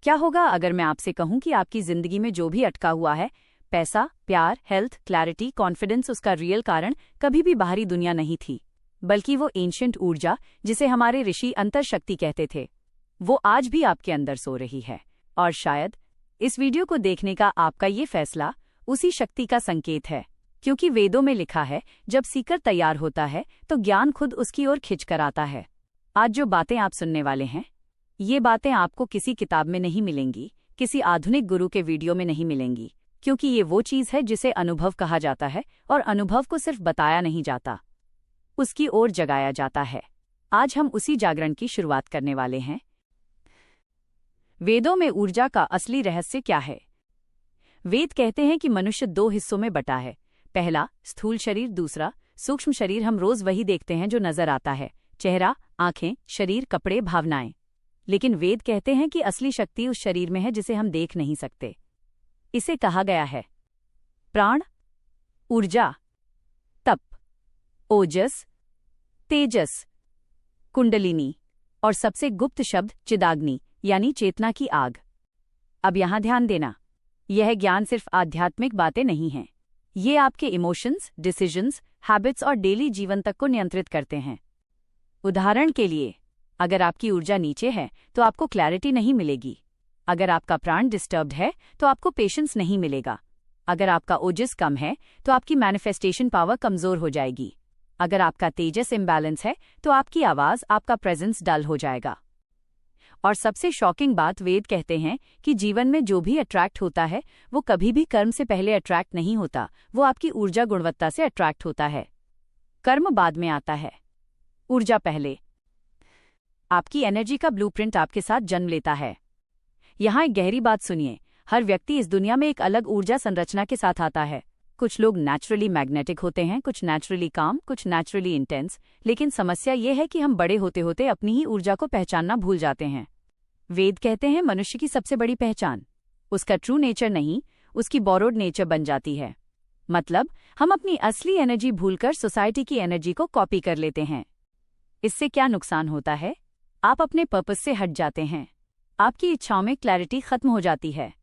क्या होगा अगर मैं आपसे कहूं कि आपकी जिंदगी में जो भी अटका हुआ है, पैसा, प्यार, हेल्थ, क्लैरिटी, कॉन्फिडेंस, उसका रियल कारण कभी भी बाहरी दुनिया नहीं थी, बल्कि वो एंशिएंट ऊर्जा जिसे हमारे ऋषि अंतर्शक्ति कहते थे, वो आज भी आपके अंदर सो रही है। और शायद इस वीडियो को देखने का आपका ये फैसला उसी शक्ति का संकेत है, क्योंकि वेदों में लिखा है, जब सीकर तैयार होता है तो ज्ञान खुद उसकी ओर खिंच कर आता है। आज जो बातें आप सुनने वाले हैं, ये बातें आपको किसी किताब में नहीं मिलेंगी, किसी आधुनिक गुरु के वीडियो में नहीं मिलेंगी, क्योंकि ये वो चीज़ है जिसे अनुभव कहा जाता है, और अनुभव को सिर्फ बताया नहीं जाता, उसकी ओर जगाया जाता है। आज हम उसी जागरण की शुरुआत करने वाले हैं। वेदों में ऊर्जा का असली रहस्य क्या है? वेद कहते हैं कि मनुष्य 2 हिस्सों में बटा है। पहला स्थूल शरीर, दूसरा सूक्ष्म शरीर। हम रोज वही देखते हैं जो नजर आता है, चेहरा, आंखें, शरीर, कपड़े, भावनाएं। लेकिन वेद कहते हैं कि असली शक्ति उस शरीर में है जिसे हम देख नहीं सकते। इसे कहा गया है प्राण, ऊर्जा, तप, ओजस, तेजस, कुंडलिनी और सबसे गुप्त शब्द चिदाग्नि, यानी चेतना की आग। अब यहां ध्यान देना, यह ज्ञान सिर्फ आध्यात्मिक बातें नहीं हैं। ये आपके इमोशंस, डिसीजंस, हैबिट्स और डेली जीवन तक को नियंत्रित करते हैं। उदाहरण के लिए, अगर आपकी ऊर्जा नीचे है तो आपको क्लैरिटी नहीं मिलेगी। अगर आपका प्राण डिस्टर्ब्ड है तो आपको पेशेंस नहीं मिलेगा। अगर आपका ओजस कम है तो आपकी मैनिफेस्टेशन पावर कमजोर हो जाएगी। अगर आपका तेजस इम्बैलेंस है तो आपकी आवाज, आपका प्रेजेंस डल हो जाएगा। और सबसे शॉकिंग बात, वेद कहते हैं कि जीवन में जो भी अट्रैक्ट होता है वो कभी भी कर्म से पहले अट्रैक्ट नहीं होता, वो आपकी ऊर्जा गुणवत्ता से अट्रैक्ट होता है। कर्म बाद में आता है, ऊर्जा पहले। आपकी एनर्जी का ब्लूप्रिंट आपके साथ जन्म लेता है। यहां एक गहरी बात सुनिए, हर व्यक्ति इस दुनिया में एक अलग ऊर्जा संरचना के साथ आता है। कुछ लोग नेचुरली मैग्नेटिक होते हैं, कुछ नेचुरली काम, कुछ नेचुरली इंटेंस। लेकिन समस्या ये है कि हम बड़े होते होते अपनी ही ऊर्जा को पहचानना भूल जाते हैं। वेद कहते हैं मनुष्य की सबसे बड़ी पहचान उसका ट्रू नेचर नहीं, उसकी बोरोड नेचर बन जाती है। मतलब हम अपनी असली एनर्जी भूलकर सोसाइटी की एनर्जी को कॉपी कर लेते हैं। इससे क्या नुकसान होता है? आप अपने पर्पस से हट जाते हैं, आपकी इच्छाओं में क्लैरिटी खत्म हो जाती है,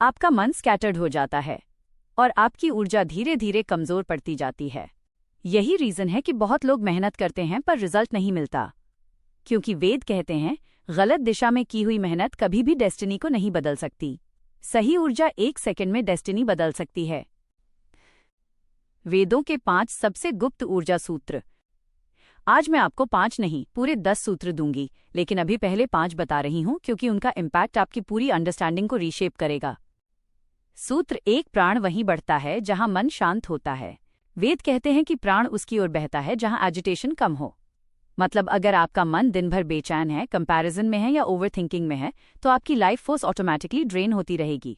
आपका मन स्कैटर्ड हो जाता है और आपकी ऊर्जा धीरे धीरे कमजोर पड़ती जाती है। यही रीजन है कि बहुत लोग मेहनत करते हैं पर रिजल्ट नहीं मिलता, क्योंकि वेद कहते हैं गलत दिशा में की हुई मेहनत कभी भी डेस्टिनी को नहीं बदल सकती। सही ऊर्जा 1 सेकंड में डेस्टिनी बदल सकती है। वेदों के 5 सबसे गुप्त ऊर्जा सूत्र। आज मैं आपको 5 नहीं, पूरे 10 सूत्र दूंगी, लेकिन अभी पहले 5 बता रही हूं क्योंकि उनका इम्पैक्ट आपकी पूरी अंडरस्टैंडिंग को रीशेप करेगा। सूत्र 1, प्राण वहीं बढ़ता है जहां मन शांत होता है। वेद कहते हैं कि प्राण उसकी ओर बहता है जहां एजिटेशन कम हो। मतलब अगर आपका मन दिन भर बेचैन है, कंपैरिजन में है या ओवर थिंकिंग में है, तो आपकी लाइफ फोर्स ऑटोमेटिकली ड्रेन होती रहेगी।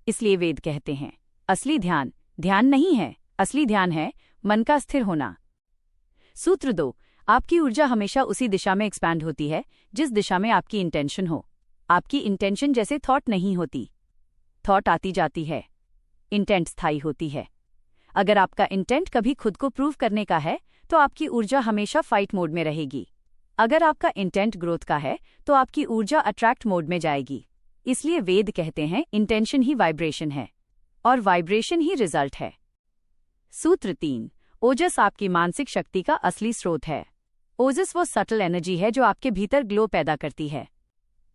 इसलिए वेद कहते हैं असली ध्यान ध्यान नहीं है, असली ध्यान है मन का स्थिर होना। सूत्र 2, आपकी ऊर्जा हमेशा उसी दिशा में एक्सपैंड होती है जिस दिशा में आपकी इंटेंशन हो। आपकी इंटेंशन जैसे थॉट नहीं होती, थॉट आती जाती है, इंटेंट स्थायी होती है। अगर आपका इंटेंट कभी खुद को प्रूव करने का है तो आपकी ऊर्जा हमेशा फाइट मोड में रहेगी। अगर आपका इंटेंट ग्रोथ का है तो आपकी ऊर्जा अट्रैक्ट मोड में जाएगी। इसलिए वेद कहते हैं इंटेंशन ही वाइब्रेशन है और वाइब्रेशन ही रिजल्ट है। सूत्र 3, ओजस आपकी मानसिक शक्ति का असली स्रोत है। ओजस वो सटल एनर्जी है जो आपके भीतर ग्लो पैदा करती है,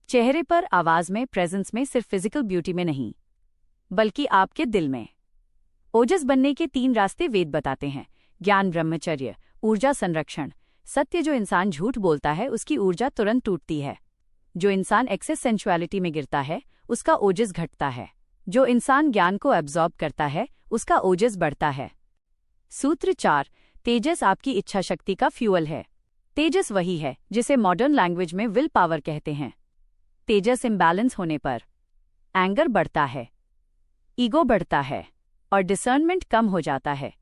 चेहरे पर, आवाज में, प्रेजेंस में, सिर्फ फिजिकल ब्यूटी में नहीं, बल्कि आपके दिल में। ओजस बनने के 3 रास्ते वेद बताते हैं, ज्ञान, ब्रह्मचर्य, ऊर्जा संरक्षण। सत्य, जो इंसान झूठ बोलता है उसकी ऊर्जा तुरंत टूटती है। जो इंसान एक्सेस सेंसुअलिटी में गिरता है उसका ओजस घटता है। जो इंसान ज्ञान को एब्जॉर्ब करता है उसका ओजस बढ़ता है। सूत्र 4, तेजस आपकी इच्छा शक्ति का फ्यूअल है। तेजस वही है जिसे मॉडर्न लैंग्वेज में विल पावर कहते हैं। तेजस इम्बैलेंस होने पर एंगर बढ़ता है, ईगो बढ़ता है और डिसर्नमेंट कम हो जाता है।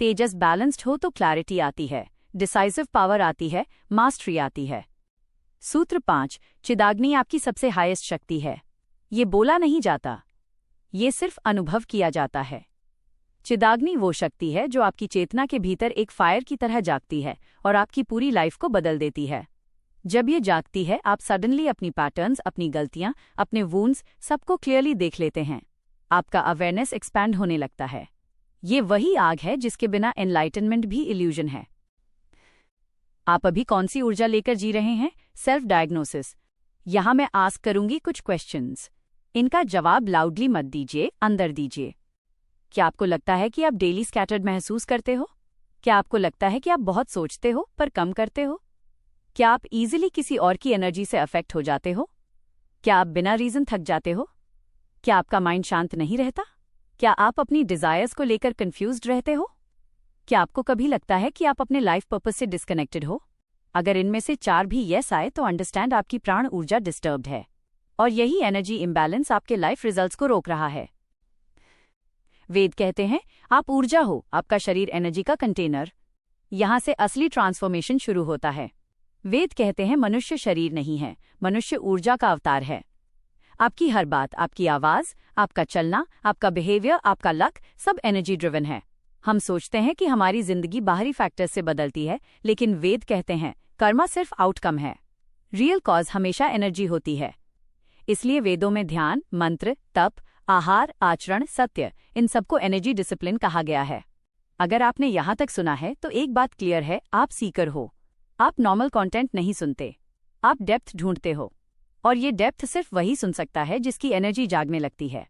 तेजस बैलेंस्ड हो तो क्लैरिटी आती है, डिसाइसिव पावर आती है, मास्टरी आती है। सूत्र 5, चिदाग्नि आपकी सबसे हाईएस्ट शक्ति है। ये बोला नहीं जाता, ये सिर्फ अनुभव किया जाता है। चिदाग्नि वो शक्ति है जो आपकी चेतना के भीतर एक फायर की तरह जागती है और आपकी पूरी लाइफ को बदल देती है। जब ये जागती है, आप सडनली अपनी पैटर्न्स, अपनी गलतियां, अपने वूंड्स सबको क्लियरली देख लेते हैं। आपका अवेयरनेस एक्सपैंड होने लगता है। ये वही आग है जिसके बिना एनलाइटनमेंट भी इल्यूजन है। आप अभी कौन सी ऊर्जा लेकर जी रहे हैं? Self diagnosis. यहां मैं आस्क करूंगी कुछ क्वेश्चंस। इनका जवाब लाउडली मत दीजिए, अंदर दीजिए। क्या आपको लगता है कि आप डेली स्कैटर्ड महसूस करते हो? क्या आपको लगता है कि आप बहुत सोचते हो पर कम करते हो? क्या आप इजीली किसी और की एनर्जी से अफेक्ट हो जाते हो? क्या आप बिना रीजन थक जाते हो? क्या आपका माइंड शांत नहीं रहता? क्या आप अपनी डिजायर्स को लेकर कंफ्यूज्ड रहते हो? क्या आपको कभी लगता है कि आप अपने लाइफ पर्पस से डिस्कनेक्टेड हो? अगर इनमें से 4 भी यस आए तो अंडरस्टैंड आपकी प्राण ऊर्जा डिस्टर्ब्ड है, और यही एनर्जी इम्बैलेंस आपके लाइफ रिजल्ट्स को रोक रहा है। वेद कहते हैं आप ऊर्जा हो, आपका शरीर एनर्जी का कंटेनर। यहां से असली ट्रांसफॉर्मेशन शुरू होता है। वेद कहते हैं मनुष्य शरीर नहीं है, मनुष्य ऊर्जा का अवतार है। आपकी हर बात, आपकी आवाज, आपका चलना, आपका बिहेवियर, आपका लक सब एनर्जी ड्रिवन है। हम सोचते हैं कि हमारी जिंदगी बाहरी फैक्टर्स से बदलती है, लेकिन वेद कहते हैं कर्मा सिर्फ आउटकम है, रियल कॉज हमेशा एनर्जी होती है। इसलिए वेदों में ध्यान, मंत्र, तप, आहार, आचरण, सत्य, इन सबको एनर्जी डिसिप्लिन कहा गया है। अगर आपने यहां तक सुना है तो एक बात क्लियर है, आप सीकर हो। आप नॉर्मल कंटेंट नहीं सुनते, आप डेप्थ ढूंढते हो, और ये डेप्थ सिर्फ वही सुन सकता है जिसकी एनर्जी जागने लगती है।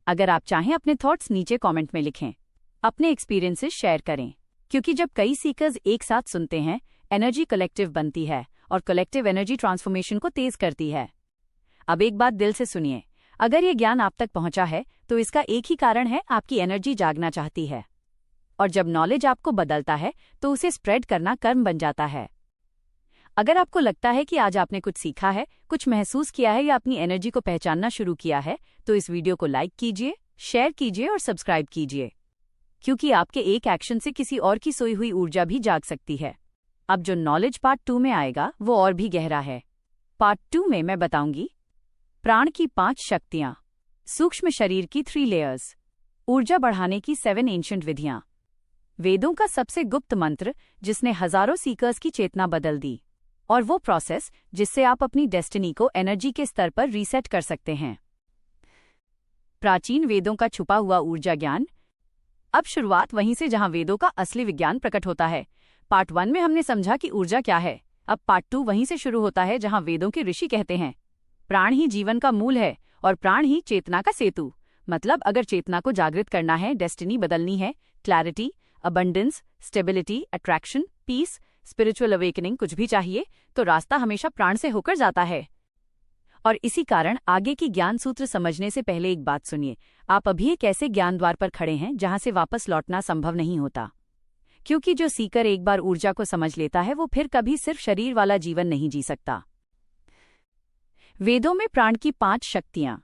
अगर आप चाहें अपने थॉट्स नीचे कमेंट में लिखें, अपने एक्सपीरियंसेस शेयर करें, क्योंकि जब कई सीकर्स एक साथ सुनते हैं, एनर्जी कलेक्टिव बनती है, और कलेक्टिव एनर्जी ट्रांसफॉर्मेशन को तेज करती है। अब एक बात दिल से सुनिए, अगर ये ज्ञान आप तक पहुंचा है तो इसका एक ही कारण है, आपकी एनर्जी जागना चाहती है। और जब नॉलेज आपको बदलता है तो उसे स्प्रेड करना कर्म बन जाता है। अगर आपको लगता है कि आज आपने कुछ सीखा है, कुछ महसूस किया है या अपनी एनर्जी को पहचानना शुरू किया है, तो इस वीडियो को लाइक कीजिए, शेयर कीजिए और सब्सक्राइब कीजिए, क्योंकि आपके एक एक्शन से किसी और की सोई हुई ऊर्जा भी जाग सकती है। अब जो नॉलेज पार्ट 2 में आएगा वो और भी गहरा है। पार्ट 2 में मैं बताऊंगी प्राण की 5 शक्तियां, सूक्ष्म शरीर की 3 लेयर्स, ऊर्जा बढ़ाने की 7 एंशिएंट विधियां, वेदों का सबसे गुप्त मंत्र जिसने हजारों सीकर्स की चेतना बदल दी, और वो प्रोसेस जिससे आप अपनी डेस्टिनी को एनर्जी के स्तर पर रीसेट कर सकते हैं। प्राचीन वेदों का छुपा हुआ ऊर्जा ज्ञान। अब शुरुआत वहीं से जहां वेदों का असली विज्ञान प्रकट होता है। पार्ट 1 में हमने समझा कि ऊर्जा क्या है। अब पार्ट 2 वहीं से शुरू होता है जहां वेदों के ऋषि कहते हैं प्राण ही जीवन का मूल है और प्राण ही चेतना का सेतु। मतलब अगर चेतना को जागृत करना है, डेस्टिनी बदलनी है, clarity, abundance, stability, attraction, peace, spiritual awakening कुछ भी चाहिए, तो रास्ता हमेशा प्राण से होकर जाता है। और इसी कारण आगे की ज्ञान सूत्र समझने से पहले एक बात सुनिए, आप अभी एक ऐसे ज्ञान द्वार पर खड़े हैं जहां से वापस लौटना संभव नहीं होता। क्योंकि जो सीकर एक बार ऊर्जा को समझ लेता है वो फिर कभी सिर्फ शरीर वाला जीवन नहीं जी सकता। वेदों में प्राण की 5 शक्तियां।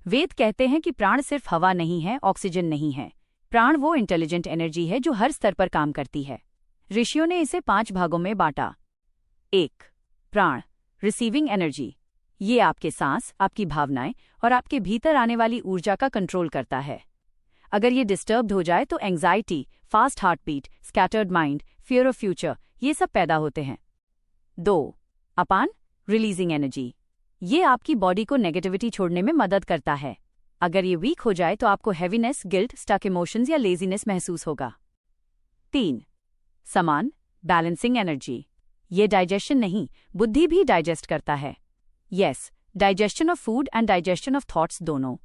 वेद कहते हैं कि प्राण सिर्फ हवा नहीं है, ऑक्सीजन नहीं है। प्राण वो इंटेलिजेंट एनर्जी है जो हर स्तर पर काम करती है। ऋषियों ने इसे 5 भागों में बांटा। 1. प्राण, रिसीविंग एनर्जी। ये आपके सांस, आपकी भावनाएं और आपके भीतर आने वाली ऊर्जा का कंट्रोल करता है। अगर ये डिस्टर्ब्ड हो जाए तो anxiety, fast heart beat, scattered mind, fear of future, ये सब पैदा होते हैं। 2. अपान, रिलीजिंग एनर्जी। ये आपकी बॉडी को नेगेटिविटी छोड़ने में मदद करता है। अगर ये वीक हो जाए तो आपको हैवीनेस, गिल्ट, स्टक इमोशंस या लेजीनेस महसूस होगा। 3. समान, बैलेंसिंग एनर्जी। ये डाइजेशन नहीं, बुद्धि भी डाइजेस्ट करता है। Yes, digestion of food and digestion of thoughts दोनों।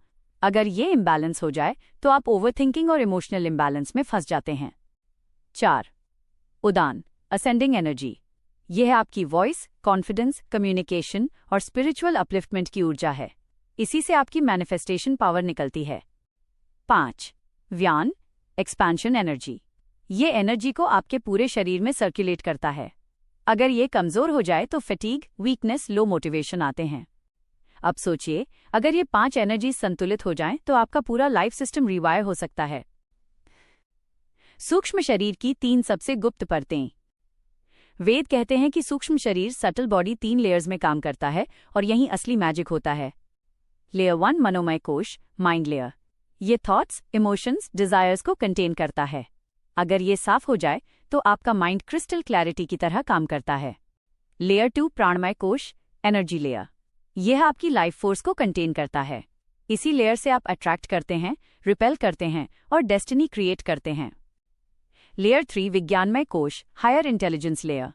अगर ये इम्बैलेंस हो जाए तो आप ओवरथिंकिंग और इमोशनल इम्बैलेंस में फंस जाते हैं। 4. उदान, असेंडिंग एनर्जी। यह है आपकी वॉइस, कॉन्फिडेंस, कम्युनिकेशन और स्पिरिचुअल अपलिफ्टमेंट की ऊर्जा है। इसी से आपकी मैनिफेस्टेशन पावर निकलती है। 5. व्यान, एक्सपेंशन एनर्जी। ये एनर्जी को आपके पूरे शरीर में सर्कुलेट करता है। अगर ये कमजोर हो जाए तो फटीग, वीकनेस, लो मोटिवेशन आते हैं। अब सोचिए, अगर ये 5 एनर्जी संतुलित हो जाएं तो आपका पूरा लाइफ सिस्टम रिवायर हो सकता है। सूक्ष्म शरीर की 3 सबसे गुप्त परतें। वेद कहते हैं कि सूक्ष्म शरीर, सटल बॉडी 3 लेयर्स में काम करता है और यहीं असली मैजिक होता है। लेयर 1 मनोमय कोश, माइंड लेयर। ये थॉट्स, इमोशंस, डिजायर्स को कंटेन करता है। अगर ये साफ हो जाए तो आपका माइंड क्रिस्टल क्लैरिटी की तरह काम करता है। लेयर 2 प्राणमय कोश, एनर्जी लेयर। यह आपकी लाइफ फोर्स को कंटेन करता है। इसी लेयर से आप अट्रैक्ट करते हैं, रिपेल करते हैं और डेस्टिनी क्रिएट करते हैं। लेयर 3 विज्ञानमय कोश, हायर इंटेलिजेंस लेयर।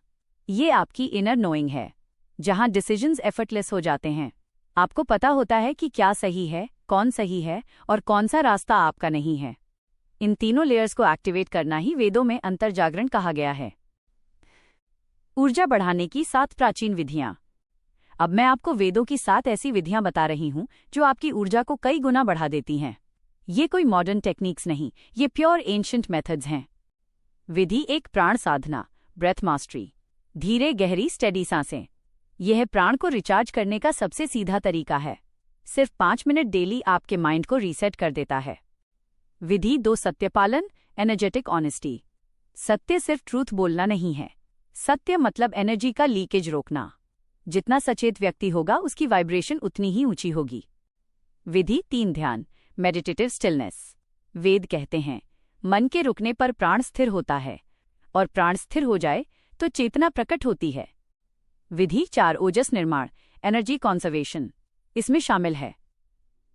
ये आपकी इनर नोइंग है, जहां डिसीजंस एफर्टलेस हो जाते हैं। आपको पता होता है कि क्या सही है, कौन सही है और कौन सा रास्ता आपका नहीं है। इन तीनों लेयर्स को एक्टिवेट करना ही वेदों में अंतर्जागरण कहा गया है। ऊर्जा बढ़ाने की 7 प्राचीन विधियां। अब मैं आपको वेदों की 7 ऐसी विधियां बता रही हूं जो आपकी ऊर्जा को कई गुना बढ़ा देती हैं। ये कोई मॉडर्न टेक्निक्स नहीं, ये प्योर एंशिएंट मेथड्स हैं। विधि 1, प्राण साधना, ब्रेथ मास्टरी। धीरे गहरी स्टेडी सांसें। यह प्राण को रिचार्ज करने का सबसे सीधा तरीका है। सिर्फ 5 मिनट डेली आपके माइंड को रीसेट कर देता है। विधि 2, सत्यपालन, एनर्जेटिक ऑनेस्टी। सत्य सिर्फ ट्रूथ बोलना नहीं है। सत्य मतलब एनर्जी का लीकेज रोकना। जितना सचेत व्यक्ति होगा उसकी वाइब्रेशन उतनी ही ऊंची होगी। विधि 3, ध्यान, मेडिटेटिव स्टिलनेस। वेद कहते हैं मन के रुकने पर प्राण स्थिर होता है और प्राण स्थिर हो जाए तो चेतना प्रकट होती है। विधि 4, ओजस निर्माण, एनर्जी कॉन्जर्वेशन। इसमें शामिल है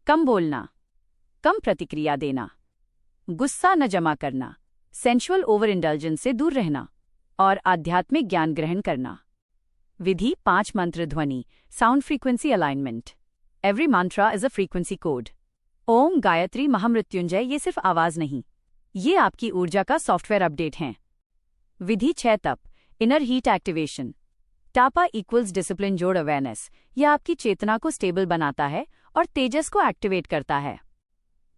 कम बोलना, कम प्रतिक्रिया देना, गुस्सा न जमा करना, सेंशुअल ओवर इंडल्जेंस से दूर रहना और आध्यात्मिक ज्ञान ग्रहण करना। विधि 5, मंत्र ध्वनि, sound frequency alignment. Every mantra is a frequency code. Om, Gayatri, Mahamrityunjaya ये सिर्फ आवाज नहीं, ये आपकी ऊर्जा का सॉफ्टवेयर अपडेट हैं। विधि 6, तप, inner heat activation. Tapa equals discipline जोड़ अवेयरनेस। यह आपकी चेतना को स्टेबल बनाता है और तेजस को एक्टिवेट करता है।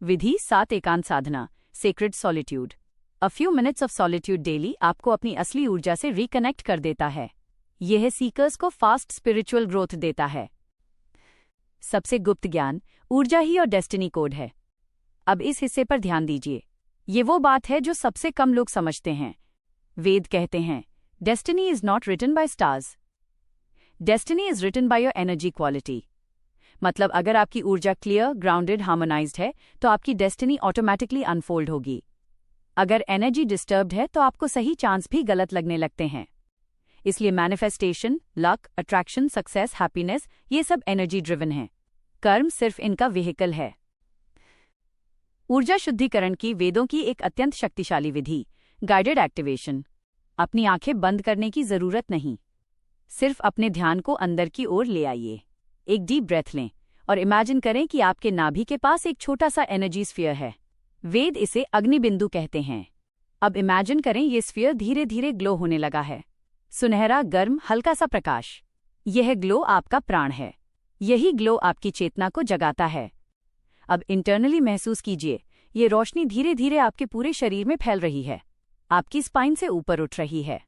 विधि 7, एकांत साधना, sacred solitude. A few minutes of solitude daily आपको अपनी असली ऊर्जा से रिकनेक्ट कर देता है। यह सीकर्स को फास्ट स्पिरिचुअल ग्रोथ देता है। सबसे गुप्त ज्ञान, ऊर्जा ही और डेस्टिनी कोड है। अब इस हिस्से पर ध्यान दीजिए। ये वो बात है जो सबसे कम लोग समझते हैं। वेद कहते हैं destiny is not written by stars, destiny is written by your energy quality. मतलब अगर आपकी ऊर्जा क्लियर, ग्राउंडेड, हार्मोनाइज्ड है तो आपकी डेस्टिनी ऑटोमेटिकली अनफोल्ड होगी। अगर एनर्जी डिस्टर्ब्ड है तो आपको सही चांस भी गलत लगने लगते हैं। इसलिए manifestation, luck, attraction, success, happiness ये सब एनर्जी ड्रिवन है। कर्म सिर्फ इनका व्हीकल है। ऊर्जा शुद्धिकरण की वेदों की एक अत्यंत शक्तिशाली विधि, गाइडेड एक्टिवेशन। अपनी आंखें बंद करने की जरूरत नहीं, सिर्फ अपने ध्यान को अंदर की ओर ले आइए। एक डीप ब्रेथ लें और इमेजिन करें कि आपके नाभि के पास एक छोटा सा एनर्जी स्फीयर है। वेद इसे अग्निबिंदु कहते हैं। अब इमेजिन करें ये स्फीयर धीरे धीरे ग्लो होने लगा है। सुनहरा, गर्म, हल्का सा प्रकाश। यह ग्लो आपका प्राण है। यही ग्लो आपकी चेतना को जगाता है। अब इंटरनली महसूस कीजिए, ये रोशनी धीरे धीरे आपके पूरे शरीर में फैल रही है। आपकी स्पाइन से ऊपर उठ रही है,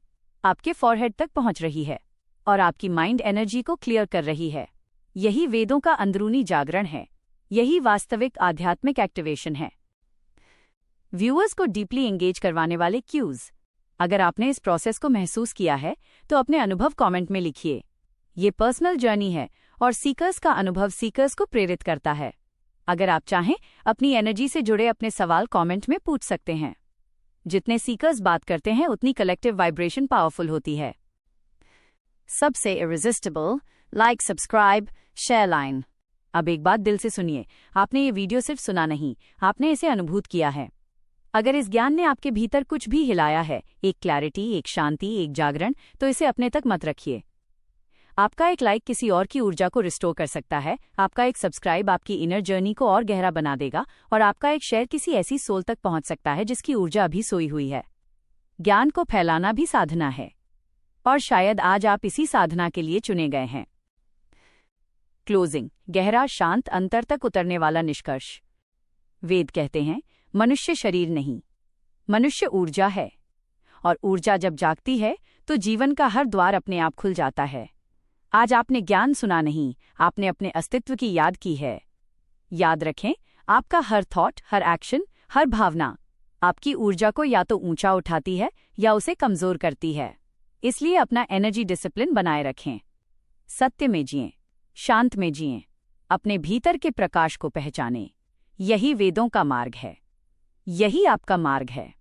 आपके फॉरहेड तक पहुंच रही है और आपकी माइंड एनर्जी को क्लियर कर रही है। यही वेदों का अंदरूनी जागरण है। यही वास्तविक आध्यात्मिक एक्टिवेशन है। व्यूअर्स को डीपली एंगेज करवाने वाले क्यूज। अगर आपने इस प्रोसेस को महसूस किया है तो अपने अनुभव कमेंट में लिखिए। ये पर्सनल जर्नी है और सीकर्स का अनुभव सीकर्स को प्रेरित करता है। अगर आप चाहें अपनी एनर्जी से जुड़े अपने सवाल कमेंट में पूछ सकते हैं। जितने सीकर्स बात करते हैं उतनी कलेक्टिव वाइब्रेशन पावरफुल होती है। सबसे इरिजिस्टिबल, लाइक, सब्सक्राइब, शेयर लाइन। अब एक बात दिल से सुनिए, आपने ये वीडियो सिर्फ सुना नहीं, आपने इसे अनुभूत किया है। अगर इस ज्ञान ने आपके भीतर कुछ भी हिलाया है, एक क्लैरिटी, एक शांति, एक जागरण, तो इसे अपने तक मत रखिए। आपका एक लाइक किसी और की ऊर्जा को रिस्टोर कर सकता है। आपका एक सब्सक्राइब आपकी इनर जर्नी को और गहरा बना देगा और आपका एक शेयर किसी ऐसी सोल तक पहुंच सकता है जिसकी ऊर्जा अभी सोई हुई है। ज्ञान को फैलाना भी साधना है और शायद आज आप इसी साधना के लिए चुने गए हैं। क्लोजिंग, गहरा, शांत, अंतर तक उतरने वाला निष्कर्ष। वेद कहते हैं मनुष्य शरीर नहीं, मनुष्य ऊर्जा है और ऊर्जा जब जागती है तो जीवन का हर द्वार अपने आप खुल जाता है। आज आपने ज्ञान सुना नहीं, आपने अपने अस्तित्व की याद की है। याद रखें, आपका हर थॉट, हर एक्शन, हर भावना आपकी ऊर्जा को या तो ऊंचा उठाती है या उसे कमजोर करती है। इसलिए अपना एनर्जी डिसिप्लिन बनाए रखें। सत्य में जिएं, शांत में जिएं, अपने भीतर के प्रकाश को पहचानें। यही वेदों का मार्ग है, यही आपका मार्ग है।